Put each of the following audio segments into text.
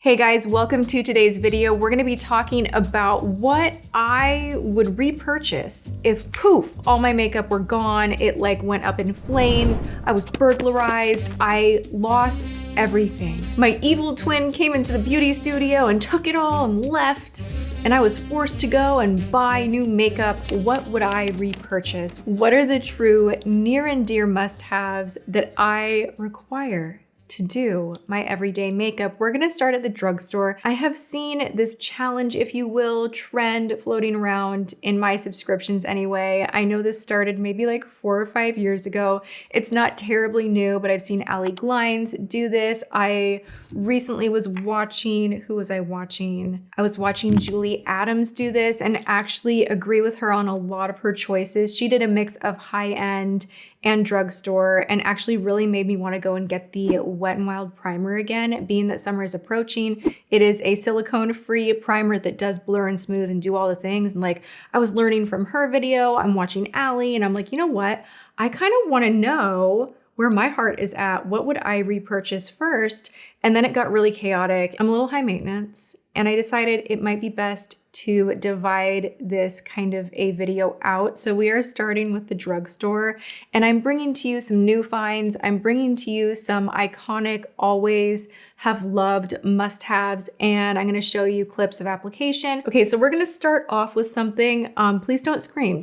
Hey guys, welcome to today's video. We're gonna be talking about what I would repurchase if poof, all my makeup were gone, it like went up in flames, I was burglarized, I lost everything. My evil twin came into the beauty studio and took it all and left, and I was forced to go and buy new makeup. What would I repurchase? What are the true near and dear must-haves that I require to do my everyday makeup? We're gonna start at the drugstore. I have seen this challenge, if you will, trend floating around in my subscriptions anyway. I know this started maybe like 4 or 5 years ago. It's not terribly new, but I've seen Allie Glines do this. I recently was watching, who was I watching? I was watching Julie Adams do this and actually agree with her on a lot of her choices. She did a mix of high-end and drugstore and actually really made me want to go and get the Wet n Wild primer again, being that summer is approaching. It is a silicone-free primer that does blur and smooth and do all the things. And like, I was learning from her video, I'm watching Allie, and I'm like, you know what? I kind of want to know where my heart is at. What would I repurchase first? And then it got really chaotic. I'm a little high maintenance, and I decided it might be best to divide this kind of a video out. So we are starting with the drugstore, and I'm bringing to you some new finds. I'm bringing to you some iconic, always have loved must-haves, and I'm gonna show you clips of application. Okay, so we're gonna start off with something. Please don't scream,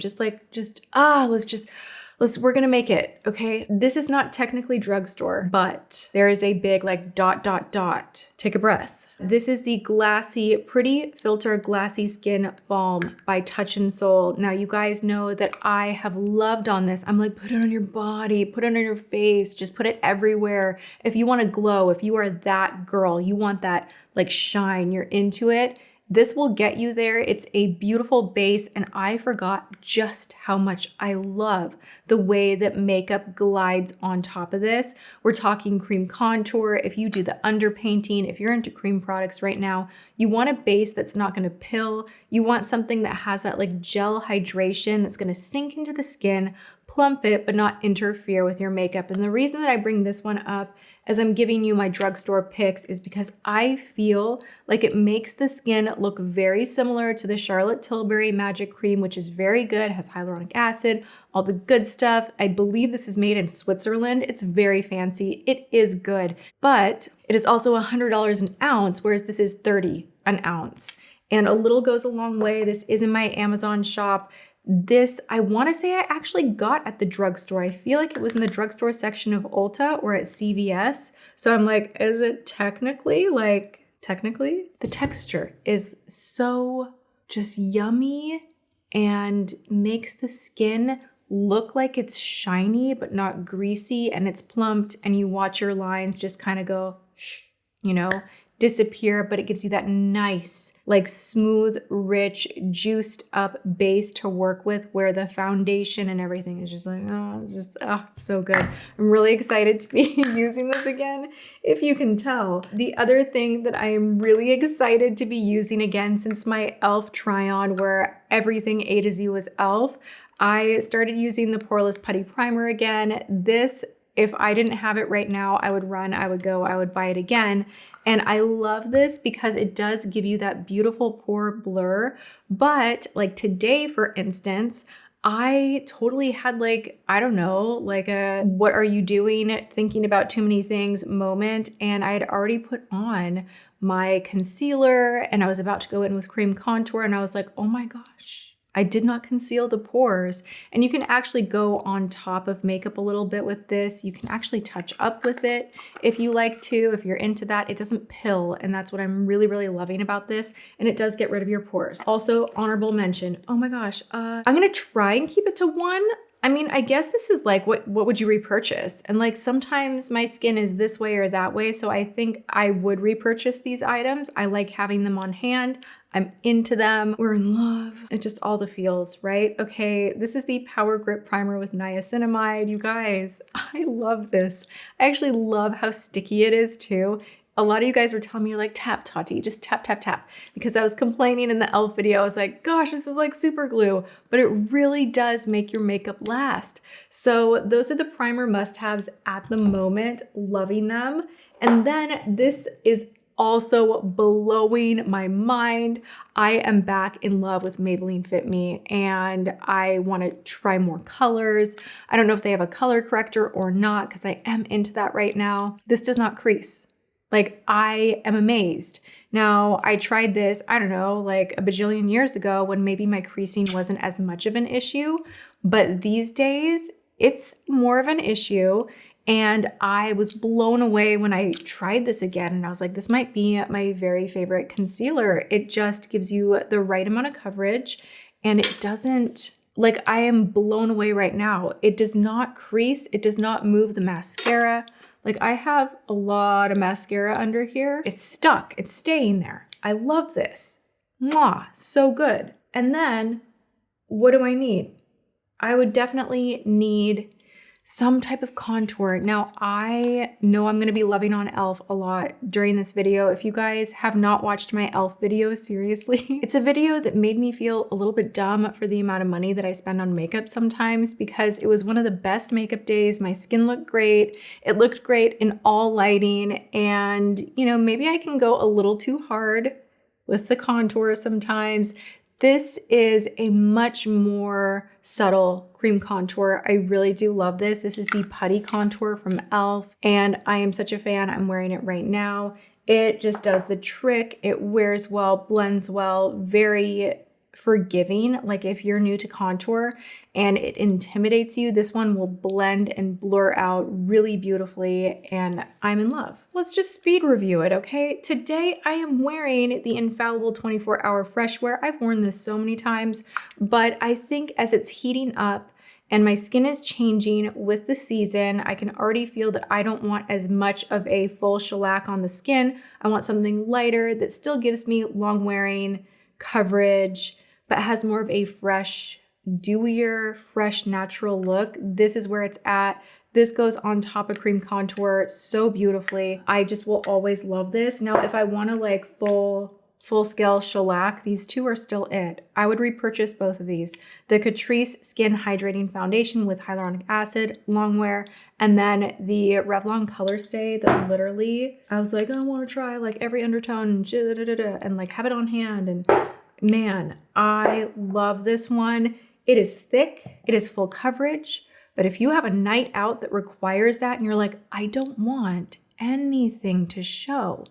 we're gonna make it, okay? This is not technically drugstore, but there is a big like ... Take a breath. This is the Glassy Pretty Filter Glassy Skin Balm by Touch in Soul. Now you guys know that I have loved on this. I'm like, put it on your body, put it on your face, just put it everywhere. If you wanna glow, if you are that girl, you want that like shine, you're into it, this will get you there. It's a beautiful base, and I forgot just how much I love the way that makeup glides on top of this. We're talking cream contour. If you do the underpainting, if you're into cream products right now, you want a base that's not gonna pill. You want something that has that like gel hydration that's gonna sink into the skin, plump it, but not interfere with your makeup. And the reason that I bring this one up as I'm giving you my drugstore picks is because I feel like it makes the skin look very similar to the Charlotte Tilbury Magic Cream, which is very good, has hyaluronic acid, all the good stuff. I believe this is made in Switzerland. It's very fancy. It is good, but it is also $100 an ounce, whereas this is $30 an ounce. And a little goes a long way. This is in my Amazon shop. This, I want to say I actually got at the drugstore. I feel like it was in the drugstore section of Ulta or at CVS. So I'm like, is it technically? The texture is so just yummy and makes the skin look like it's shiny but not greasy, and it's plumped, and you watch your lines just kind of go, you know, disappear, but it gives you that nice, like smooth, rich, juiced up base to work with, where the foundation and everything is just like, it's so good. I'm really excited to be using this again, if you can tell. The other thing that I am really excited to be using again since my e.l.f. try-on where everything A to Z was e.l.f., I started using the Poreless Putty Primer again. This, if I didn't have it right now, I would run, I would go, I would buy it again. And I love this because it does give you that beautiful pore blur. But like today, for instance, I totally had like, I don't know, like a what are you doing, thinking about too many things moment. And I had already put on my concealer and I was about to go in with cream contour, and I was like, oh my gosh, I did not conceal the pores. And you can actually go on top of makeup a little bit with this. You can actually touch up with it if you like to, if you're into that. It doesn't pill, and that's what I'm really, really loving about this. And it does get rid of your pores. Also, honorable mention, oh my gosh, I'm gonna try and keep it to one. I mean, I guess this is like, what would you repurchase? And like, sometimes my skin is this way or that way, so I think I would repurchase these items. I like having them on hand. I'm into them. We're in love. It's just all the feels, right? Okay, this is the Power Grip Primer with Niacinamide. You guys, I love this. I actually love how sticky it is too. A lot of you guys were telling me, you're like, tap, Tati, just tap, tap, tap. Because I was complaining in the e.l.f. video. I was like, gosh, this is like super glue. But it really does make your makeup last. So those are the primer must-haves at the moment. Loving them. And then this is also blowing my mind. I am back in love with Maybelline Fit Me and I want to try more colors. I don't know if they have a color corrector or not because I am into that right now. This does not crease. Like, I am amazed. Now, I tried this, I don't know, like a bajillion years ago when maybe my creasing wasn't as much of an issue, but these days it's more of an issue. And I was blown away when I tried this again. And I was like, this might be my very favorite concealer. It just gives you the right amount of coverage and it doesn't, like, I am blown away right now. It does not crease. It does not move the mascara. Like, I have a lot of mascara under here. It's stuck. It's staying there. I love this. Mwah, so good. And then what do I need? I would definitely need some type of contour. Now, I know I'm gonna be loving on e.l.f. a lot during this video. If you guys have not watched my e.l.f. video, seriously, it's a video that made me feel a little bit dumb for the amount of money that I spend on makeup sometimes because it was one of the best makeup days. My skin looked great. It looked great in all lighting. And, you know, maybe I can go a little too hard with the contour sometimes. This is a much more subtle cream contour. I really do love this. This is the Putty contour from e.l.f. and I am such a fan. I'm wearing it right now. It just does the trick. It wears well, blends well, very forgiving. Like, if you're new to contour and it intimidates you, this one will blend and blur out really beautifully and I'm in love. Let's just speed review it, okay? Today I am wearing the Infallible 24-Hour Fresh Wear. I've worn this so many times, but I think as it's heating up and my skin is changing with the season, I can already feel that I don't want as much of a full shellac on the skin. I want something lighter that still gives me long wearing coverage, but has more of a fresh, dewier, fresh, natural look. This is where it's at. This goes on top of cream contour so beautifully. I just will always love this. Now, if I want to like full scale shellac, these two are still it. I would repurchase both of these. The Catrice Skin Hydrating Foundation with hyaluronic acid, long wear, and then the Revlon Color Stay that literally, I was like, I want to try like every undertone and like have it on hand. And man, I love this one. It is thick, it is full coverage, but if you have a night out that requires that and you're like, I don't want anything to show,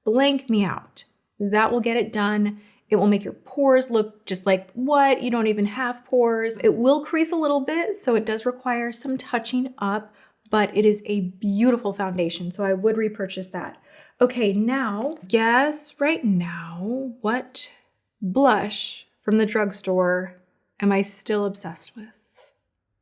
blank me out. That will get it done. It will make your pores look just like, what? You don't even have pores. It will crease a little bit, so it does require some touching up, but it is a beautiful foundation, so I would repurchase that. Okay, now, guess right now what blush from the drugstore am I still obsessed with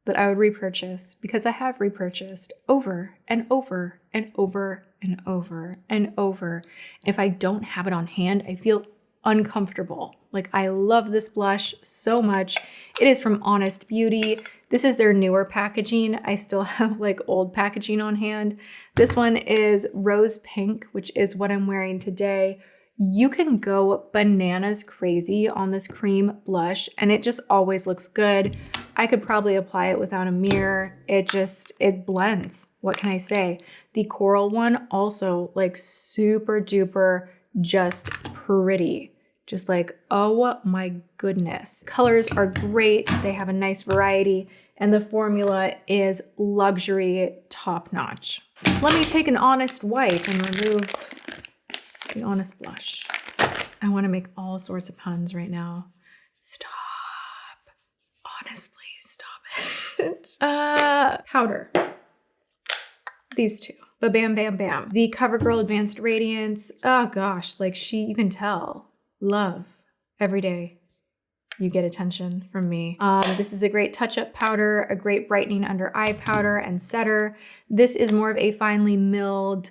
that I would repurchase, because I have repurchased over and over and over and over and over. If I don't have it on hand, I feel uncomfortable. Like, I love this blush so much. It is from Honest Beauty. This is their newer packaging. I still have like old packaging on hand. This one is Rose Pink, which is what I'm wearing today. You can go bananas crazy on this cream blush and it just always looks good. I could probably apply it without a mirror. It blends. What can I say? The coral one also like super duper just pretty. Just like, oh my goodness. Colors are great. They have a nice variety and the formula is luxury top notch. Let me take an Honest wipe and remove the Honest blush. I want to make all sorts of puns right now. Stop. Honestly, stop it. Powder. These two. Ba-bam, bam, bam. The Covergirl Advanced Radiance. Oh gosh, like you can tell. Love. Every day you get attention from me. This is a great touch-up powder, a great brightening under eye powder and setter. This is more of a finely milled,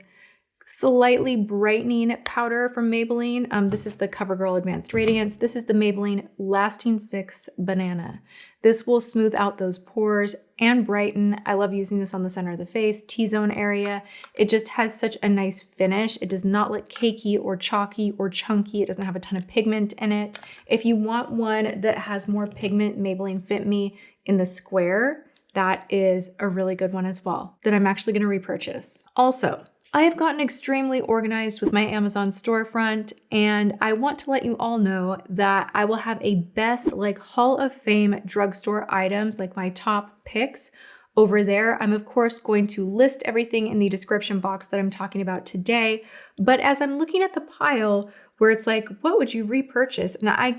slightly brightening powder from Maybelline. This is the Covergirl Advanced Radiance. This is the Maybelline Lasting Fix Banana. This will smooth out those pores and brighten. I love using this on the center of the face, T-zone area. It just has such a nice finish. It does not look cakey or chalky or chunky. It doesn't have a ton of pigment in it. If you want one that has more pigment, Maybelline Fit Me in the square, that is a really good one as well that I'm actually going to repurchase. Also, I have gotten extremely organized with my Amazon storefront, and I want to let you all know that I will have a best like Hall of Fame drugstore items, like my top picks over there. I'm of course going to list everything in the description box that I'm talking about today, but as I'm looking at the pile where it's like, what would you repurchase? And I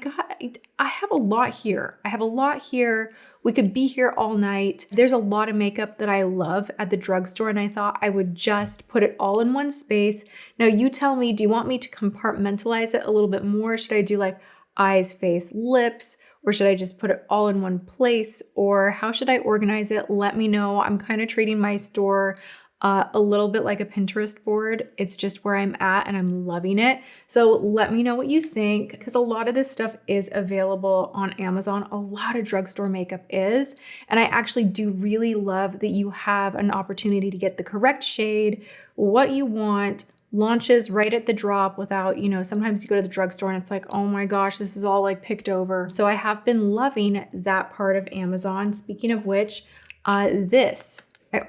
have a lot here. I have a lot here. We could be here all night. There's a lot of makeup that I love at the drugstore, and I thought I would just put it all in one space. Now you tell me, do you want me to compartmentalize it a little bit more? Should I do like eyes, face, lips? Or should I just put it all in one place? Or how should I organize it? Let me know. I'm kind of treating my store a little bit like a Pinterest board. It's just where I'm at and I'm loving it. So let me know what you think, because a lot of this stuff is available on Amazon. A lot of drugstore makeup is. And I actually do really love that you have an opportunity to get the correct shade, what you want, launches right at the drop without, sometimes you go to the drugstore and it's like, oh my gosh, this is all like picked over. So I have been loving that part of Amazon. Speaking of which, I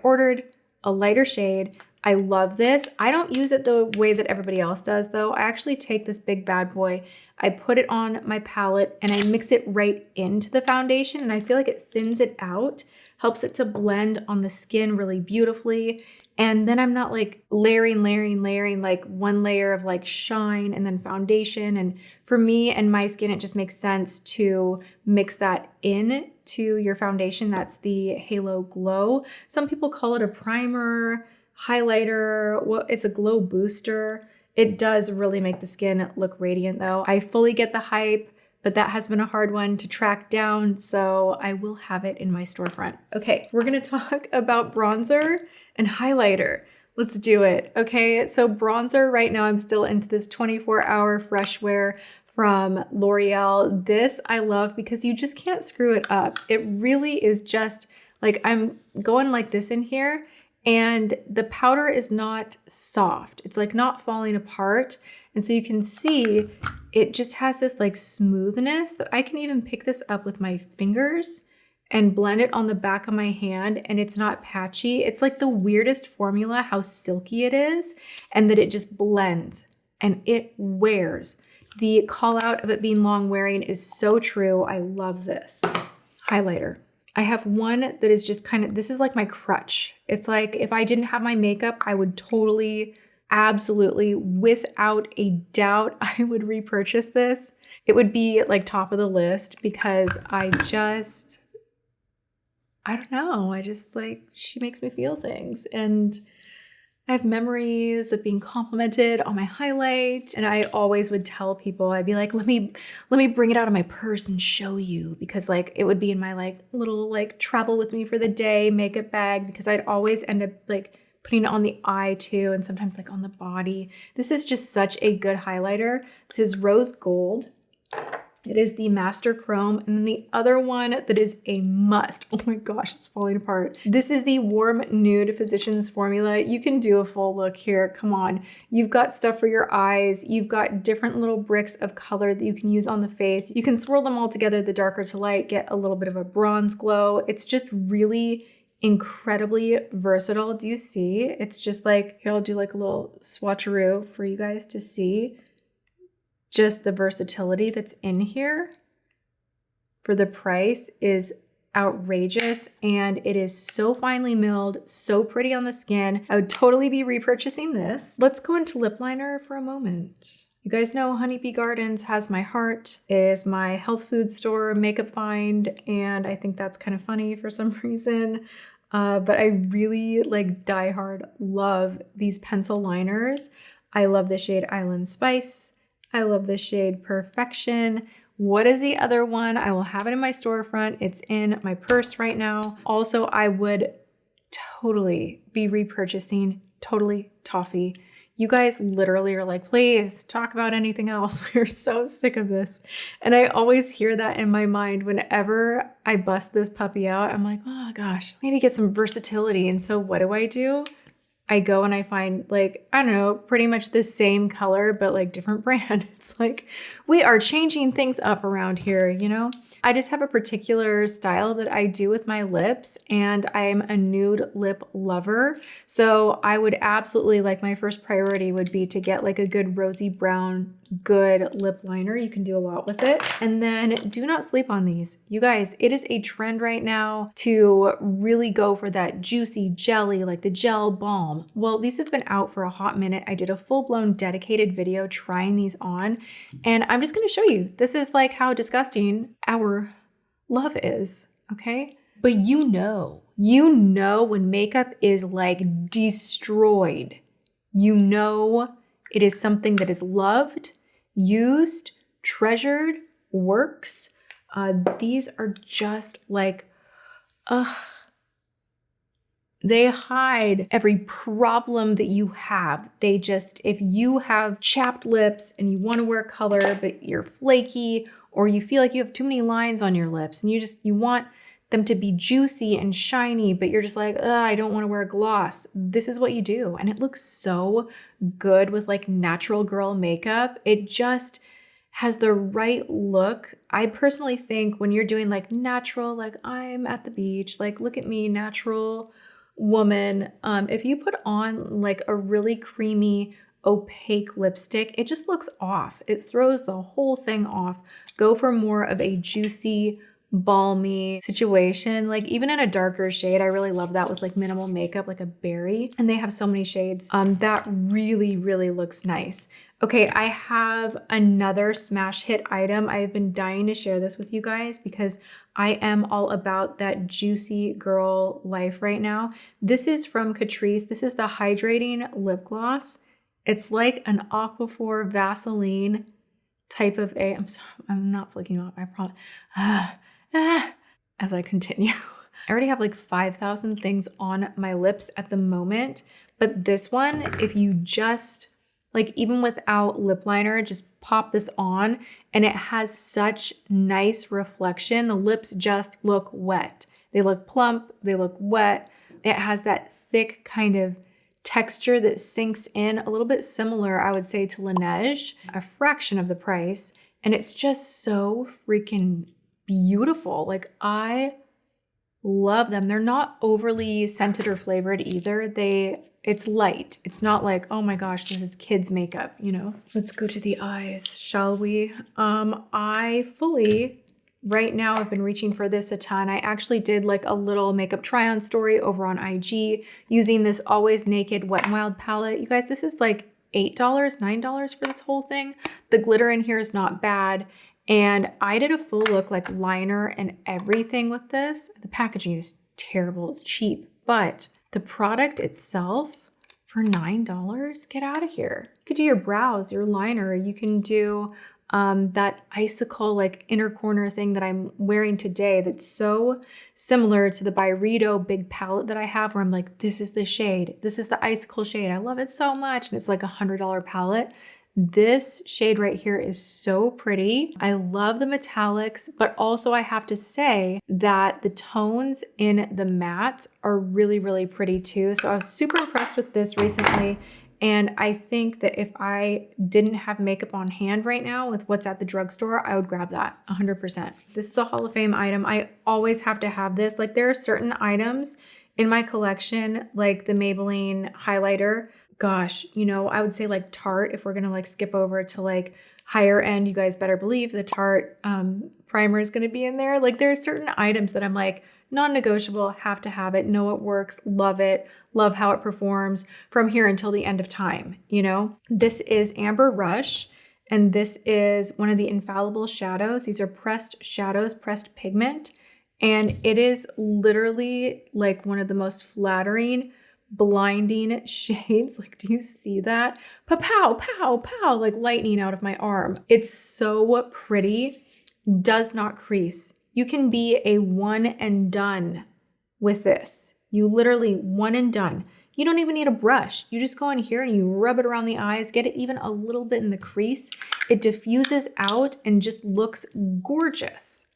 ordered a lighter shade. I love this. I don't use it the way that everybody else does though. I actually take this big bad boy, I put it on my palette and I mix it right into the foundation, and I feel like it thins it out, helps it to blend on the skin really beautifully. And then I'm not like layering like one layer of like shine and then foundation. And for me and my skin, it just makes sense to mix that in to your foundation. That's the Halo Glow. Some people call it a primer, highlighter. Well, it's a glow booster. It does really make the skin look radiant though. I fully get the hype, but that has been a hard one to track down, so I will have it in my storefront. Okay, we're gonna talk about bronzer and highlighter. Let's do it. Okay, so bronzer right now, I'm still into this 24-hour fresh wear from L'Oreal. This I love because you just can't screw it up. It really is just like, I'm going like this in here and the powder is not soft. It's like not falling apart. And so you can see it just has this like smoothness that I can even pick this up with my fingers and blend it on the back of my hand, and it's not patchy. It's like the weirdest formula, how silky it is, and that it just blends and it wears. The call out of it being long wearing is so true. I love this. Highlighter. I have one that is just kind of, this is like my crutch. It's like if I didn't have my makeup, I would totally, absolutely, without a doubt, I would repurchase this. It would be like top of the list because I don't know. I just like, she makes me feel things. And I have memories of being complimented on my highlight. And I always would tell people, I'd be like, let me bring it out of my purse and show you, because like it would be in my like little like travel with me for the day makeup bag, because I'd always end up like putting it on the eye too, and sometimes like on the body. This is just such a good highlighter. This is rose gold. It is the Master Chrome. And then the other one that is a must. Oh my gosh, it's falling apart. This is the Warm Nude Physicians Formula. You can do a full look here. Come on. You've got stuff for your eyes. You've got different little bricks of color that you can use on the face. You can swirl them all together, the darker to light, get a little bit of a bronze glow. It's just really incredibly versatile. Do you see? It's just like, here, I'll do like a little swatcheroo for you guys to see. Just the versatility that's in here for the price is outrageous, and it is so finely milled, so pretty on the skin. I would totally be repurchasing this. Let's go into lip liner for a moment. You guys know Honeybee Gardens has my heart. It is my health food store makeup find, and I think that's kind of funny for some reason. But I really like diehard love these pencil liners. I love the shade Island Spice. I love the shade Perfection. What is the other one? I will have it in my storefront. It's in my purse right now. Also, I would totally be repurchasing Totally Toffee. You guys literally are like, please talk about anything else. We're so sick of this. And I always hear that in my mind whenever I bust this puppy out. I'm like, oh gosh, maybe get some versatility. And so what do? I go and I find like, I don't know, pretty much the same color, but like different brand. It's like, we are changing things up around here, you know? I just have a particular style that I do with my lips, and I'm a nude lip lover. So I would absolutely, like, my first priority would be to get like a good rosy brown, good lip liner. You can do a lot with it. And then do not sleep on these. You guys, it is a trend right now to really go for that juicy jelly, like the gel balm. Well, these have been out for a hot minute. I did a full-blown dedicated video trying these on, and I'm just gonna show you. This is like how disgusting our love is, okay? But you know when makeup is like destroyed, you know it is something that is loved, used, treasured, works. These are just like, they hide every problem that you have. They just, if you have chapped lips and you want to wear color, but you're flaky, or you feel like you have too many lines on your lips and you want them to be juicy and shiny, but you're just like, I don't want to wear gloss. This is what you do. And it looks so good with like natural girl makeup. It just has the right look. I personally think when you're doing like natural, like I'm at the beach, like look at me, natural woman. If you put on like a really creamy, opaque lipstick, it just looks off. It throws the whole thing off. Go for more of a juicy, balmy situation. Like even in a darker shade, I really love that with like minimal makeup, like a berry. And they have so many shades. That really, really looks nice. Okay, I have another smash hit item. I've been dying to share this with you guys because I am all about that juicy girl life right now. This is from Catrice. This is the Hydrating Lip Gloss. It's like an Aquaphor Vaseline type of I'm sorry, I'm not flicking off, I promise. As I continue. I already have like 5,000 things on my lips at the moment, but this one, if you just, like even without lip liner, just pop this on and it has such nice reflection. The lips just look wet. They look plump, they look wet. It has that thick kind of texture that sinks in, a little bit similar, I would say, to Laneige, a fraction of the price. And it's just so freaking beautiful. Like I love them. They're not overly scented or flavored either. It's light. It's not like, oh my gosh, this is kids makeup, you know? Let's go to the eyes, shall we? Right now I've been reaching for this a ton. I actually did like a little makeup try on story over on IG using this Always Naked Wet n Wild palette. You guys, this is like $8, $9 for this whole thing. The glitter in here is not bad. And I did a full look like liner and everything with this. The packaging is terrible, it's cheap, but the product itself for $9, get out of here. You could do your brows, your liner, you can do that icicle like inner corner thing that I'm wearing today that's so similar to the Byredo big palette that I have where I'm like, this is the shade. This is the icicle shade. I love it so much. And it's like $100 palette. This shade right here is so pretty. I love the metallics, but also I have to say that the tones in the mattes are really, really pretty too. So I was super impressed with this recently. And I think that if I didn't have makeup on hand right now with what's at the drugstore, I would grab that 100%. This is a Hall of Fame item. I always have to have this. Like there are certain items in my collection, like the Maybelline highlighter. Gosh, you know, I would say like Tarte, if we're gonna like skip over to like higher end, you guys better believe the Tarte primer is gonna be in there. Like there are certain items that I'm like, non-negotiable, have to have it, know it works, love it, love how it performs from here until the end of time, you know? This is Amber Rush, and this is one of the Infallible shadows. These are pressed shadows, pressed pigment, and it is literally like one of the most flattering, blinding shades. Like, do you see that? Pow, pow, pow, like lightning out of my arm. It's so pretty, does not crease. You can be a one and done with this. You literally one and done. You don't even need a brush. You just go in here and you rub it around the eyes, get it even a little bit in the crease. It diffuses out and just looks gorgeous.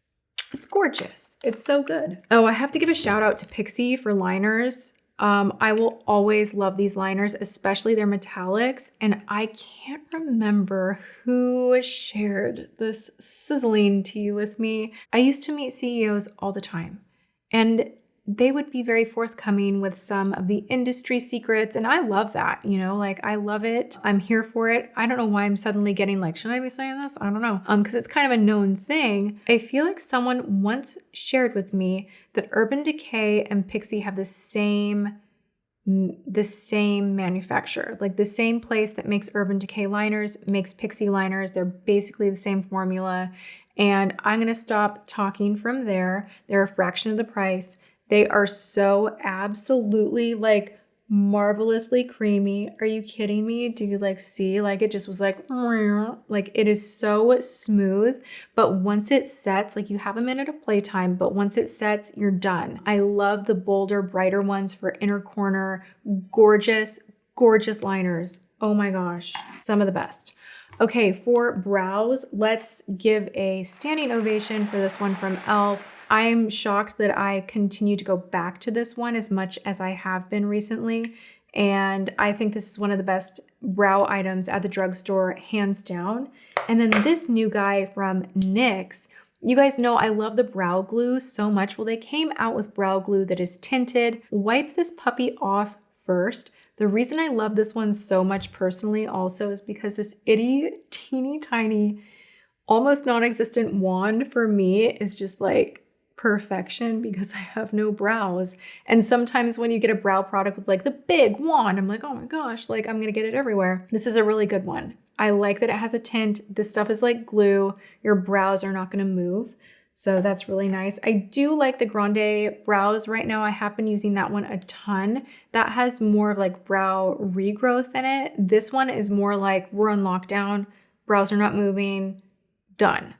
It's gorgeous. It's so good. Oh, I have to give a shout out to Pixi for liners. I will always love these liners, especially their metallics. And I can't remember who shared this sizzling tea with me. I used to meet CEOs all the time, and they would be very forthcoming with some of the industry secrets. And I love that, you know, like I love it. I'm here for it. I don't know why I'm suddenly getting like, should I be saying this? I don't know. Because it's kind of a known thing. I feel like someone once shared with me that Urban Decay and Pixi have the same manufacturer, like the same place that makes Urban Decay liners makes Pixi liners. They're basically the same formula. And I'm going to stop talking from there. They're a fraction of the price. They are so absolutely like marvelously creamy. Are you kidding me? Do you like see? Like it just was like it is so smooth. But once it sets, like you have a minute of playtime, but once it sets, you're done. I love the bolder, brighter ones for inner corner. Gorgeous, gorgeous liners. Oh my gosh, some of the best. Okay, for brows, let's give a standing ovation for this one from e.l.f. I'm shocked that I continue to go back to this one as much as I have been recently. And I think this is one of the best brow items at the drugstore, hands down. And then this new guy from NYX, you guys know I love the brow glue so much. Well, they came out with brow glue that is tinted. Wipe this puppy off first. The reason I love this one so much personally also is because this itty teeny tiny, almost non-existent wand for me is just like perfection because I have no brows. And sometimes when you get a brow product with like the big wand, I'm like, oh my gosh, like I'm gonna get it everywhere. This is a really good one. I like that it has a tint. This stuff is like glue. Your brows are not gonna move. So that's really nice. I do like the Grande brows right now. I have been using that one a ton. That has more of like brow regrowth in it. This one is more like we're on lockdown, brows are not moving, done.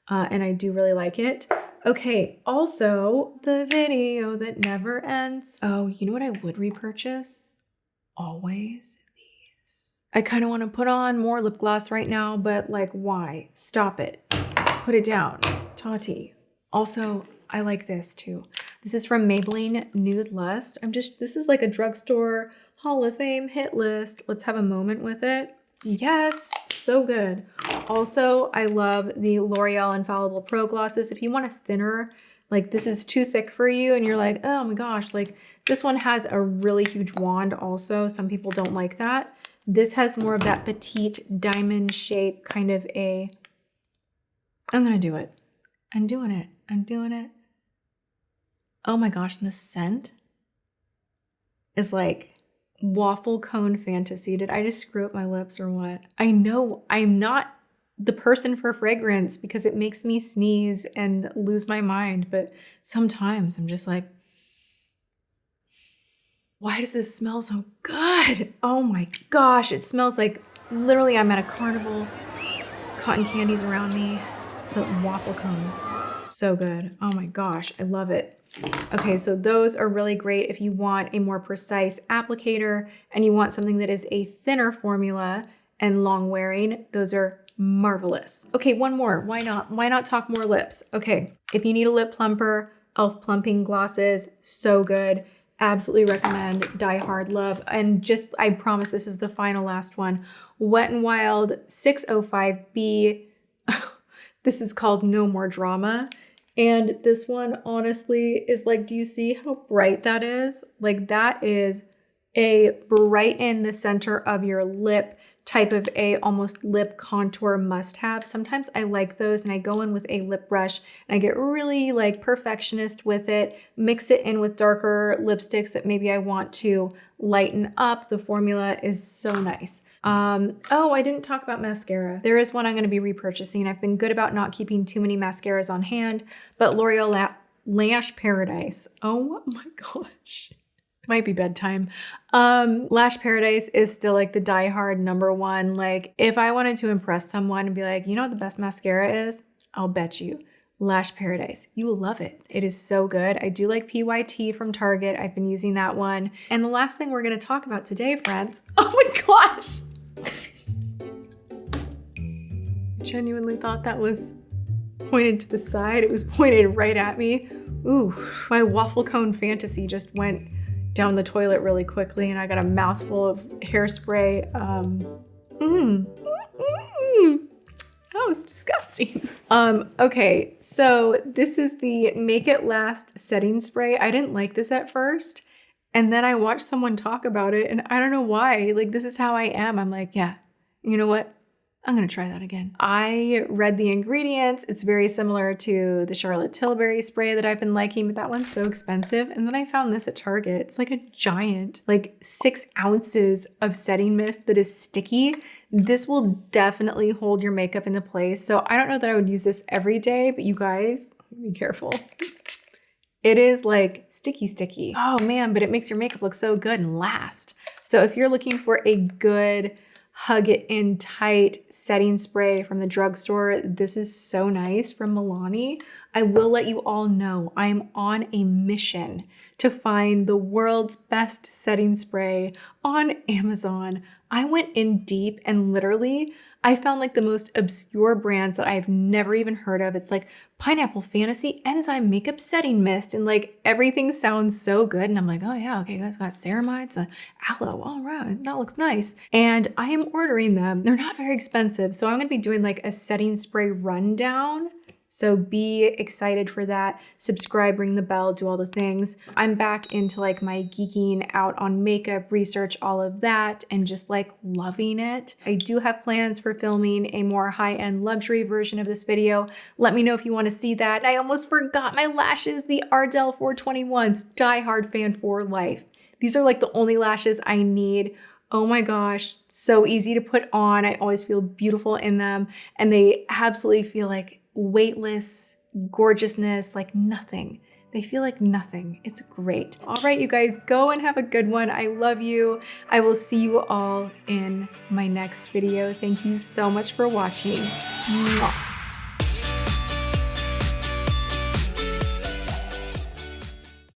And I do really like it. Okay, also the video that never ends. Oh, you know what I would repurchase? Always these. I kind of want to put on more lip gloss right now, but like, why? Stop it. Put it down. Tati. Also, I like this too. This is from Maybelline Nude Lust. This is like a drugstore Hall of Fame hit list. Let's have a moment with it. Yes, so good. Also, I love the L'Oreal Infallible Pro Glosses. If you want a thinner, like this is too thick for you and you're like, oh my gosh, like this one has a really huge wand also. Some people don't like that. This has more of that petite diamond shape, kind of a, I'm gonna do it. I'm doing it. I'm doing it. Oh my gosh, and the scent is like waffle cone fantasy. Did I just screw up my lips or what? I know I'm not the person for fragrance because it makes me sneeze and lose my mind. But sometimes I'm just like, why does this smell so good? Oh my gosh, it smells like literally I'm at a carnival. Cotton candies around me. So waffle cones. So good. Oh my gosh, I love it. Okay, so those are really great if you want a more precise applicator and you want something that is a thinner formula and long wearing. Those are marvelous. Okay, one more. Why not? Why not talk more lips? Okay, if you need a lip plumper, e.l.f. plumping glosses, so good. Absolutely recommend. Die Hard love. And just, I promise this is the final last one. Wet n Wild 605B. This is called No More Drama. And this one honestly is like, do you see how bright that is? Like that is a bright in the center of your lip type of a almost lip contour must have. Sometimes I like those and I go in with a lip brush and I get really like perfectionist with it, mix it in with darker lipsticks that maybe I want to lighten up. The formula is so nice. Oh, I didn't talk about mascara. There is one I'm going to be repurchasing. I've been good about not keeping too many mascaras on hand, but L'Oreal Lash Paradise. Oh my gosh. Might be bedtime. Lash Paradise is still like the diehard #1. Like if I wanted to impress someone and be like, you know what the best mascara is? I'll bet you. Lash Paradise. You will love it. It is so good. I do like PYT from Target. I've been using that one. And the last thing we're going to talk about today, friends. Oh my gosh. Genuinely thought that was pointed to the side. It was pointed right at me. Ooh, my waffle cone fantasy just went down the toilet really quickly and I got a mouthful of hairspray. That was disgusting. Okay, so this is the Make It Last setting spray. I didn't like this at first. And then I watched someone talk about it and I don't know why. Like, this is how I am. I'm like, yeah, you know what? I'm gonna try that again. I read the ingredients. It's very similar to the Charlotte Tilbury spray that I've been liking, but that one's so expensive. And then I found this at Target. It's like a giant, like 6 ounces of setting mist that is sticky. This will definitely hold your makeup into place. So I don't know that I would use this every day, but you guys, be careful. It is like sticky. Oh man, but it makes your makeup look so good and last. So if you're looking for a good hug it in tight setting spray from the drugstore, this is so nice from Milani. I will let you all know I'm on a mission to find the world's best setting spray on Amazon. I went in deep and literally I found like the most obscure brands that I've never even heard of. It's like Pineapple Fantasy Enzyme Makeup Setting Mist and like everything sounds so good. And I'm like, oh yeah, okay, guys got ceramides, aloe, all right, that looks nice. And I am ordering them. They're not very expensive. So I'm gonna be doing like a setting spray rundown. So be excited for that. Subscribe, ring the bell, do all the things. I'm back into like my geeking out on makeup, research, all of that, and just like loving it. I do have plans for filming a more high-end luxury version of this video. Let me know if you want to see that. I almost forgot my lashes, the Ardell 421s, Die Hard fan for life. These are like the only lashes I need. Oh my gosh, so easy to put on. I always feel beautiful in them, and they absolutely feel like weightless gorgeousness, like nothing. They feel like nothing. It's great. All right, you guys, go and have a good one. I love you. I will see you all in my next video. Thank you so much for watching. Mwah.